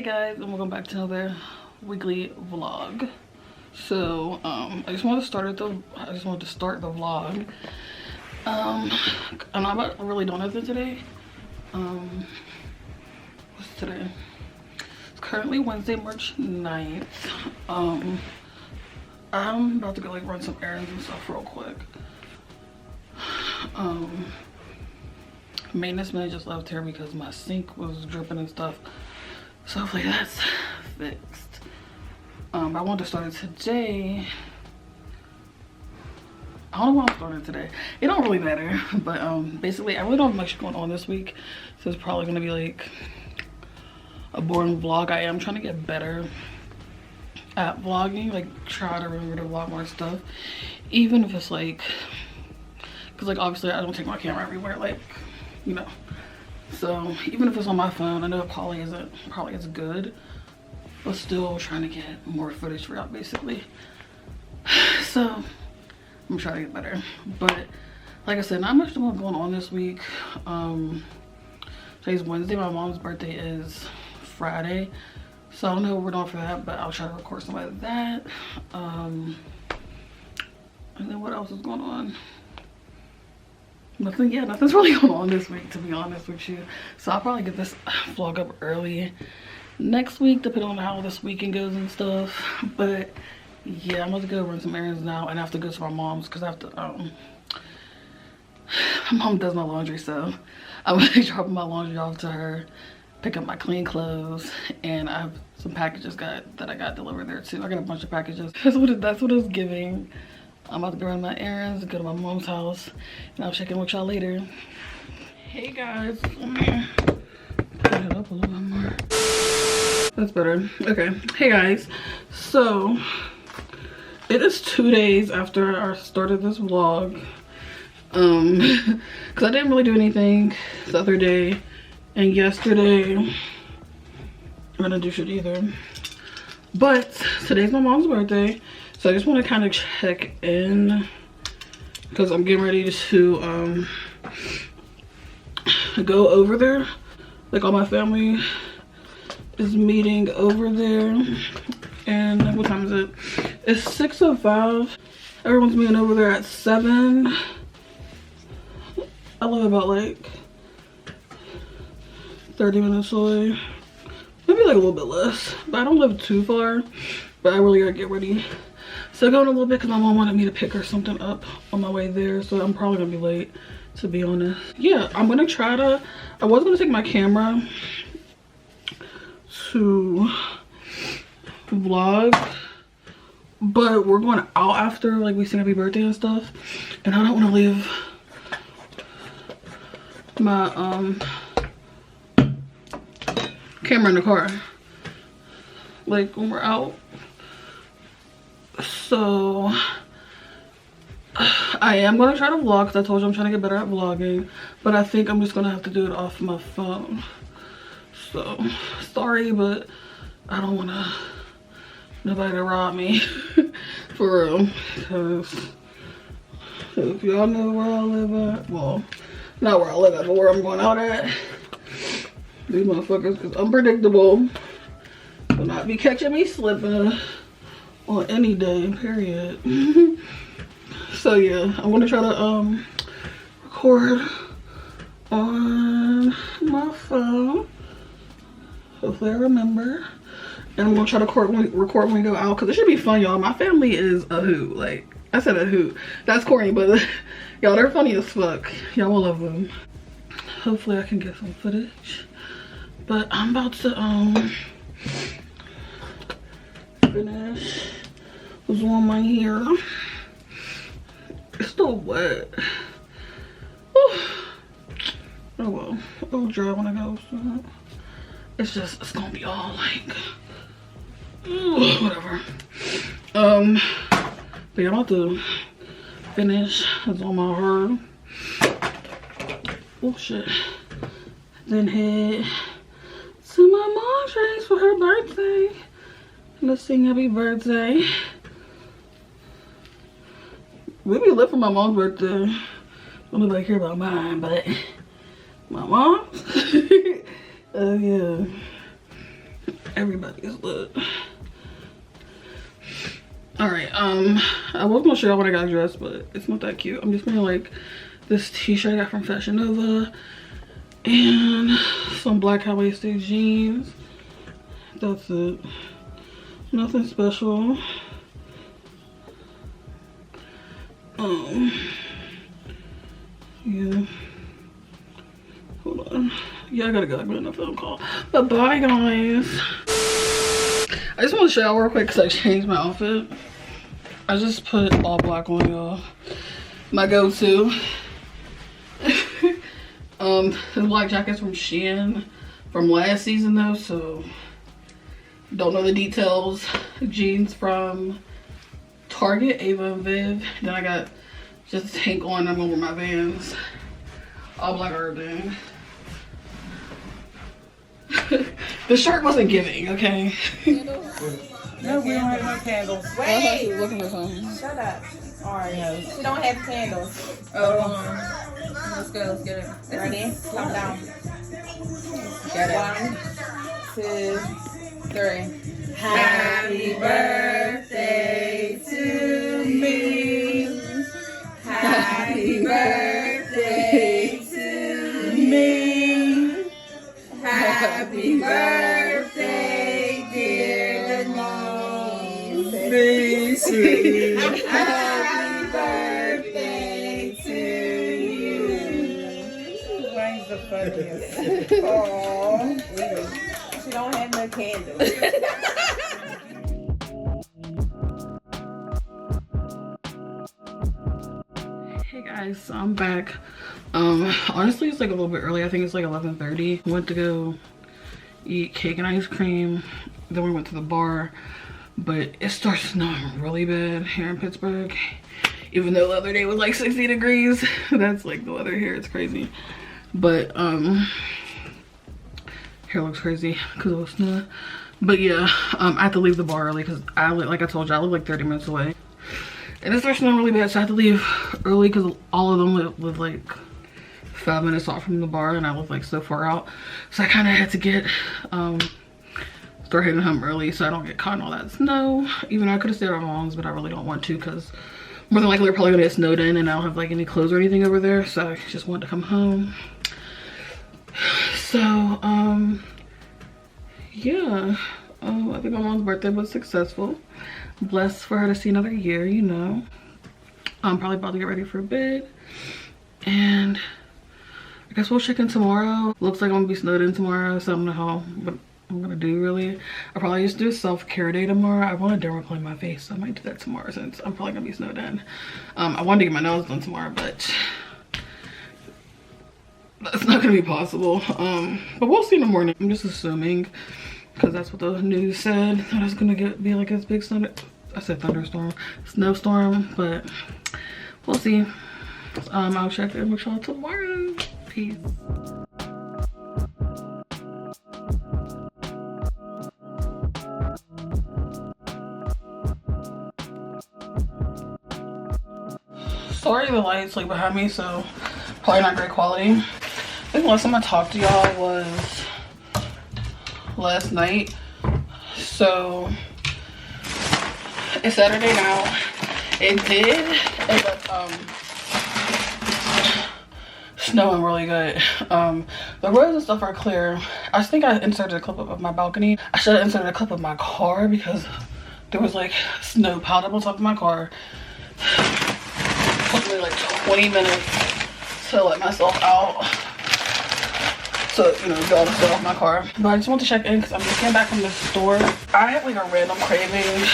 Hey guys, and welcome back to another weekly vlog. So I just wanted to start the vlog. I'm not really doing nothing today. What's today? It's currently Wednesday, March 9th. I'm about to go like run some errands and stuff real quick. Maintenance man just left here because my sink was dripping and stuff. So hopefully that's fixed. I want to start it today. I don't know why I'm starting today. It don't really matter, but basically I really don't have much going on this week, so it's probably gonna be like a boring vlog. I am trying to get better at vlogging, like try to remember to vlog more stuff, even if it's like, because like obviously I don't take my camera everywhere, like, you know. So even if it's on my phone, I know it probably isn't good, but still trying to get more footage for y'all basically. So I'm trying to get better, but like I said, not much going on this week. Today's Wednesday. My mom's birthday is Friday, so I don't know what we're doing for that, but I'll try to record some of that. And then what else is going on? Nothing. Yeah, nothing's really going on this week, to be honest with you. So I'll probably get this vlog up early next week, depending on how this weekend goes and stuff. But yeah, I'm about to go run some errands now, and I have to go to my mom's because I have to my mom does my laundry, so I'm gonna be dropping my laundry off to her, pick up my clean clothes, and I have some packages that I got delivered there too. I got a bunch of packages. That's what it's giving. I'm about to go run my errands, go to my mom's house, and I'll check in with y'all later. Hey guys, let me put it up a little bit more. That's better. Okay. Hey guys, so it is 2 days after I started this vlog. Because I didn't really do anything the other day, and yesterday I didn't do shit either. But today's my mom's birthday. So I just want to kind of check in because I'm getting ready to go over there. Like all my family is meeting over there. And what time is it? It's 6:05. Everyone's meeting over there at 7. I live about like 30 minutes away. Maybe like a little bit less. But I don't live too far. But I really gotta get ready. So going a little bit because my mom wanted me to pick her something up on my way there, so I'm probably gonna be late, to be honest. Yeah, I'm gonna try to, I was gonna take my camera to vlog, but we're going out after like we sing happy birthday and stuff, and I don't want to leave my camera in the car like when we're out. So I am going to try to vlog because I told you I'm trying to get better at vlogging, but I think I'm just going to have to do it off my phone. So sorry, but I don't want nobody to rob me for real, because if y'all know where I live at, well, not where I live at, but where I'm going out at, these motherfuckers is unpredictable. Will not be catching me slipping on any day, period. So yeah, I'm gonna try to record on my phone. Hopefully I remember. And I'm gonna try to record when we go out, because it should be fun, y'all. My family is a hoot. Like, I said a hoot. That's corny, but y'all, they're funny as fuck. Y'all will love them. Hopefully I can get some footage. But I'm about to finish on my hair. It's still wet. Whew. Oh well, it'll dry when I go. So it's gonna be all like whatever. But yeah, I'm about to finish. It's on my hair. Oh shit. Then head to my mom's place for her birthday. Let's sing happy birthday. We be lit for my mom's birthday. Don't nobody care about mine, but my mom's. Oh yeah. Everybody's lit. All right, I was gonna show y'all what I got dressed, but it's not that cute. I'm just wearing like this t-shirt I got from Fashion Nova and some black high-waisted jeans. That's it. Nothing special. Yeah. Hold on. Yeah, I gotta go. I'm on a phone call. But bye, guys. I just want to show y'all real quick because I changed my outfit. I just put all black on, y'all. My go-to. This black jacket's from Shein from last season though, so don't know the details. Jeans from Target, Ava and Viv. Then I got just a tank on. I'm over my Vans. All black everything. The shirt wasn't giving, okay? No, we don't have no candles. Wait! Looking for something. Shut up. Alright, no. She don't have candles. Oh. Let's go, let's get it. Ready? Come down. Get it. 1, 2, 3. Happy birthday to me. Happy birthday to me. Happy birthday, dear Mom. Happy birthday to you. Mine's the funniest. Aww. She don't have no candles. Hey guys, so I'm back. Honestly it's like a little bit early. I think it's like 11:30. Went to go eat cake and ice cream, then we went to the bar, but it starts snowing really bad here in Pittsburgh, even though the other day was like 60 degrees. That's like the weather here, it's crazy. But here looks crazy because it was snowing. But yeah, I have to leave the bar early because like I told you, I live like 30 minutes away. And it starts snowing really bad, so I have to leave early because all of them live like 5 minutes off from the bar, and I live like so far out. So I kind of had to get, start hitting home early so I don't get caught in all that snow. Even though I could have stayed on lawns, but I really don't want to because more than likely we're probably gonna get snowed in and I don't have like any clothes or anything over there. So I just wanted to come home. So, yeah. I think my mom's birthday was successful. Blessed for her to see another year, you know. I'm probably about to get ready for bed. And I guess we'll check in tomorrow. Looks like I'm gonna be snowed in tomorrow, so I don't know what I'm gonna do really. I'll probably just do a self-care day tomorrow. I want to dermaplane my face, so I might do that tomorrow since I'm probably gonna be snowed in. I wanted to get my nails done tomorrow, but that's not gonna be possible. But we'll see in the morning. I'm just assuming, because that's what the news said, that it's gonna be like this big thunderstorm, snowstorm, but we'll see. I'll check in with y'all tomorrow. Peace. Sorry the light's like behind me, so probably not great quality. I think the last time I talked to y'all was last night. So it's Saturday now. It did end up snowing really good. The roads and stuff are clear. I think I inserted a clip of my balcony. I should have inserted a clip of my car because there was like snow piled up on top of my car. It took me like 20 minutes to let myself out. So, you know, get all the stuff off my car. But I just want to check in because I'm just getting back from the store. I had like a random craving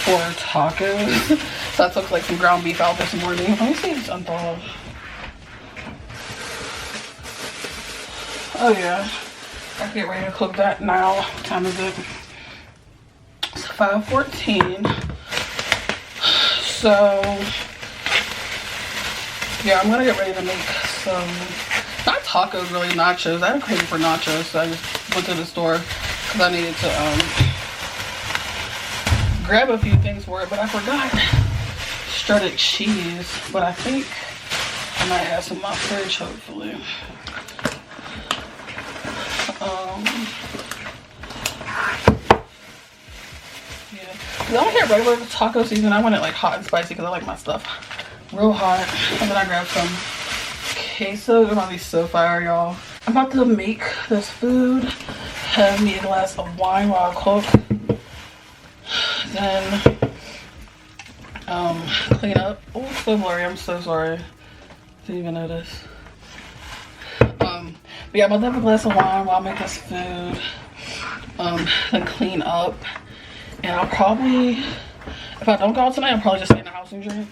for tacos. So I took like some ground beef out this morning. Let me see if it's unthawed. Oh yeah, I can get ready to cook that now. What time is it? It's 5:14. So yeah, I'm gonna get ready to make some, not tacos really, nachos. I had a craving for nachos, so I just went to the store because I needed to grab a few things for it, but I forgot shredded cheese. But I think I might have some in my fridge, hopefully. I don't get regular taco season. I want it like hot and spicy because I like my stuff real hot. And then I grabbed some queso. It's gonna be so fire, y'all. I'm about to make this food. Have me a glass of wine while I cook. Then clean up. Oh, it's so blurry. I'm so sorry. Didn't even notice. But yeah, I'm about to have a glass of wine while I make this food. Then clean up. And I'll probably, if I don't go out tonight, I'll probably just stay in the house and drink.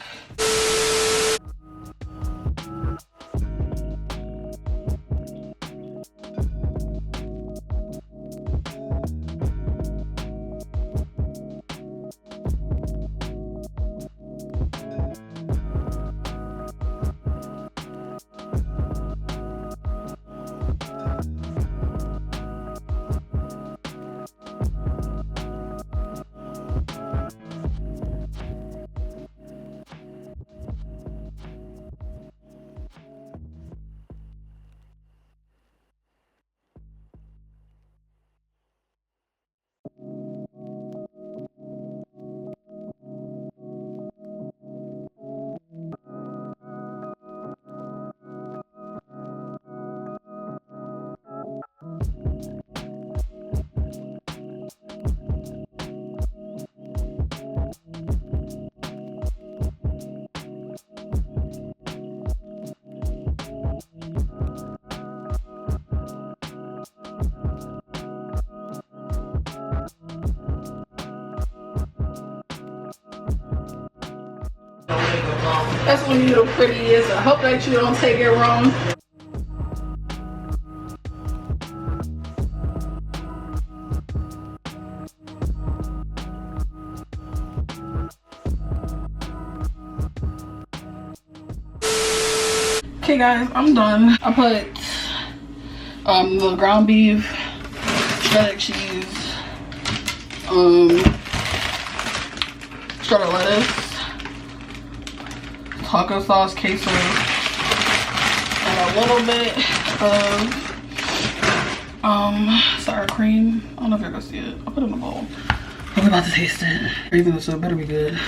That's when you're the prettiest. I hope that you don't take it wrong. Okay guys, I'm done. I put the ground beef, shredded cheese, shredded lettuce, taco sauce, queso, and a little bit of sour cream. I don't know if you're gonna see it. I'll put it in a bowl. I'm about to taste it. Even though, so it better be good.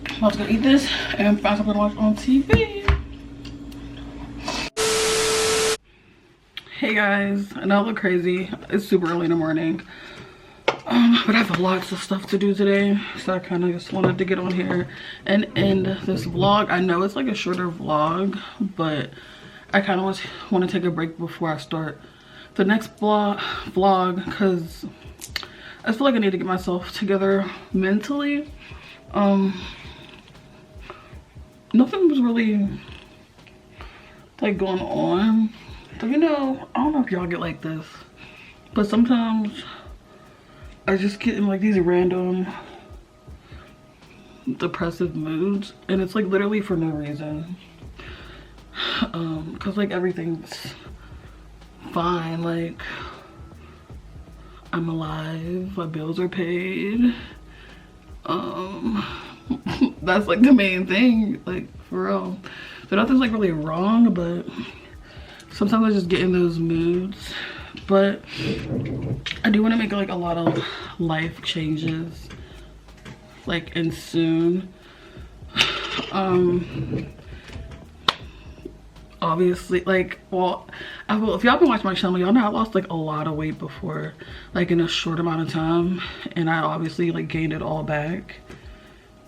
I'm about to go eat this and find something to watch on TV. Hey guys, I know I look crazy. It's super early in the morning. But I have lots of stuff to do today. So I kind of just wanted to get on here and end this vlog. I know it's like a shorter vlog, but I kind of want to take a break before I start the next vlog because I feel like I need to get myself together mentally. Nothing was really like going on. So, you know, I don't know if y'all get like this, but sometimes I just get in like these random depressive moods, and it's like literally for no reason. Cause like everything's fine, like I'm alive, my bills are paid. That's like the main thing, like for real. So nothing's like really wrong, but sometimes I just get in those moods. But I do want to make like a lot of life changes, like, and soon. Obviously, like, well, if y'all been watching my channel, y'all know I lost like a lot of weight before, like in a short amount of time, and I obviously like gained it all back,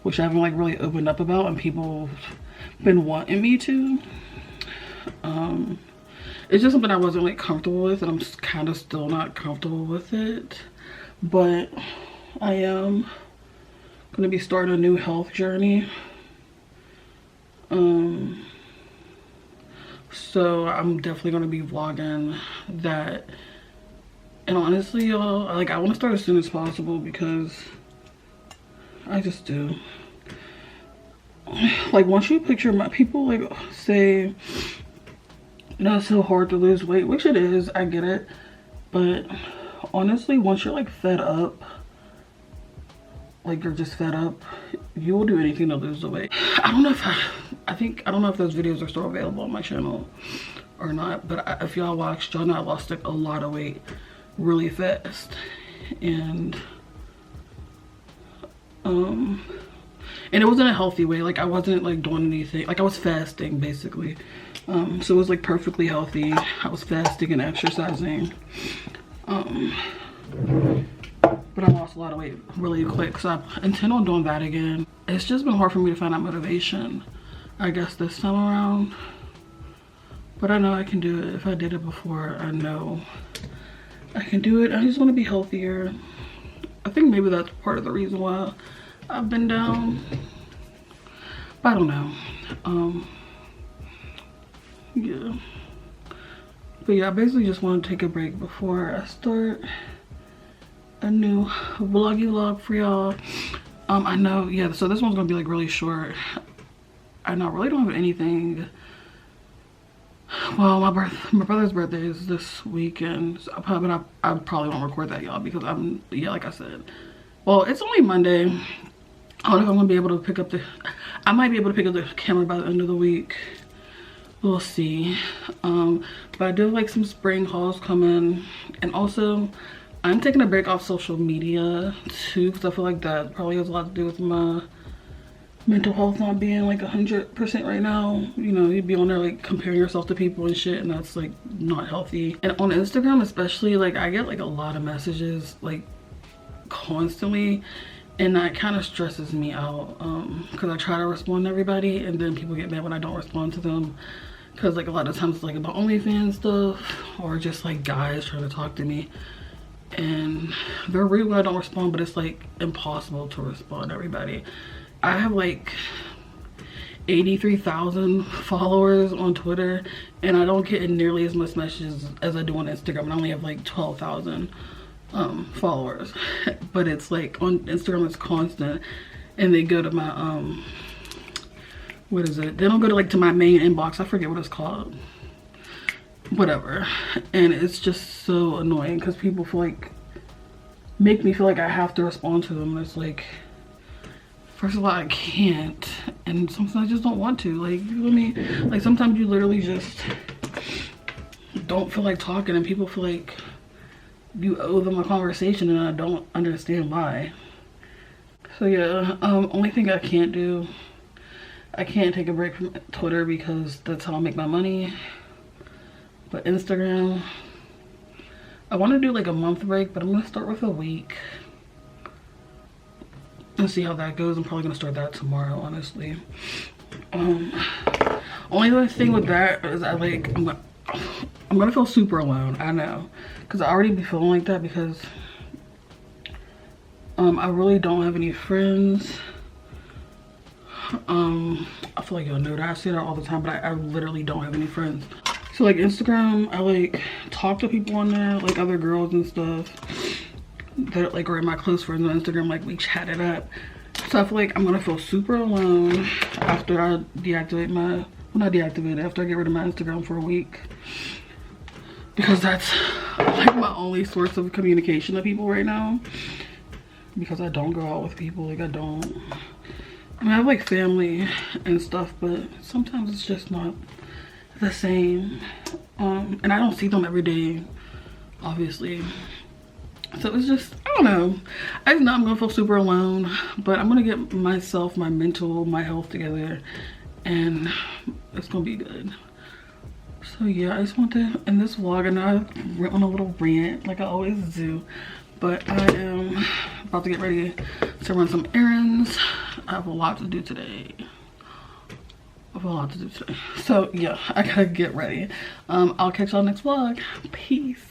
which I haven't like really opened up about, and people been wanting me to. It's just something I wasn't like comfortable with, and I'm just kind of still not comfortable with it. But I am gonna be starting a new health journey. So I'm definitely gonna be vlogging that. And honestly, y'all, like, I want to start as soon as possible because I just do. Like, once you picture my people, like, say, you know, it's so hard to lose weight, which it is, I get it. But honestly, once you're like fed up, like you're just fed up, you will do anything to lose the weight. I don't know if I don't know if those videos are still available on my channel, or not, but if y'all watched, y'all know I lost like a lot of weight really fast. And it wasn't a healthy way. Like I wasn't like doing anything, like I was fasting basically. So it was like perfectly healthy. I was fasting and exercising. But I lost a lot of weight really quick, so I intend on doing that again. It's just been hard for me to find that motivation, I guess, this time around. But I know I can do it. If I did it before, I know I can do it. I just want to be healthier. I think maybe that's part of the reason why I've been down. But I don't know. Yeah. But yeah, I basically just want to take a break before I start a new vlog for y'all. I know, yeah, so this one's gonna be like really short. I know I really don't have anything. Well, my brother's birthday is this weekend, so I probably won't record that, y'all, because yeah, like I said, well, it's only Monday. I don't know if I'm gonna be able to pick up I might be able to pick up the camera by the end of the week. We'll see. But I do have like some spring hauls coming, and also I'm taking a break off social media too, because I feel like that probably has a lot to do with my mental health not being like 100% right now. You know, you'd be on there like comparing yourself to people and shit, and that's like not healthy. And on Instagram especially, like I get like a lot of messages like constantly, and that kind of stresses me out, because I try to respond to everybody, and then people get mad when I don't respond to them, because like a lot of times it's like about OnlyFans stuff, or just like guys trying to talk to me, and they're rude when I don't respond, but it's like impossible to respond to everybody. I have like 83,000 followers on Twitter, and I don't get nearly as much messages as I do on Instagram, and I only have like 12,000 followers. But it's like on Instagram it's constant, and they go to my what is it, they don't go to like to my main inbox, I forget what it's called, whatever, and it's just so annoying because people feel like make me feel like I have to respond to them, and it's like, first of all, I can't, and sometimes I just don't want to, like, you know what I mean? Like sometimes you literally just don't feel like talking, and people feel like you owe them a conversation, and I don't understand why. So yeah, only thing I can't do, I can't take a break from Twitter because that's how I make my money. But Instagram, I want to do like a month break, but I'm gonna start with a week and see how that goes. I'm probably gonna start that tomorrow, honestly. Only other thing with that is I'm gonna feel super alone. I know, because I already be feeling like that, because I really don't have any friends. I feel like y'all know that I say that all the time, but I literally don't have any friends. So like Instagram, I like talk to people on there, like other girls and stuff that like are my close friends on Instagram, like we chat it up. So I feel like I'm gonna feel super alone after I deactivate my, well, not deactivate it, after I get rid of my Instagram for a week, because that's like my only source of communication to people right now, because I don't go out with people. Like I mean, I have like family and stuff, but sometimes it's just not the same, and I don't see them every day, obviously. So it's just, I don't know, I just know I'm gonna feel super alone, but I'm gonna get myself, my mental, my health together, and it's gonna be good. So yeah, I just want to end this vlog. I know I went on a little rant like I always do, but I am about to get ready to run some errands. I have a lot to do today. So yeah, I gotta get ready. I'll catch y'all next vlog. Peace.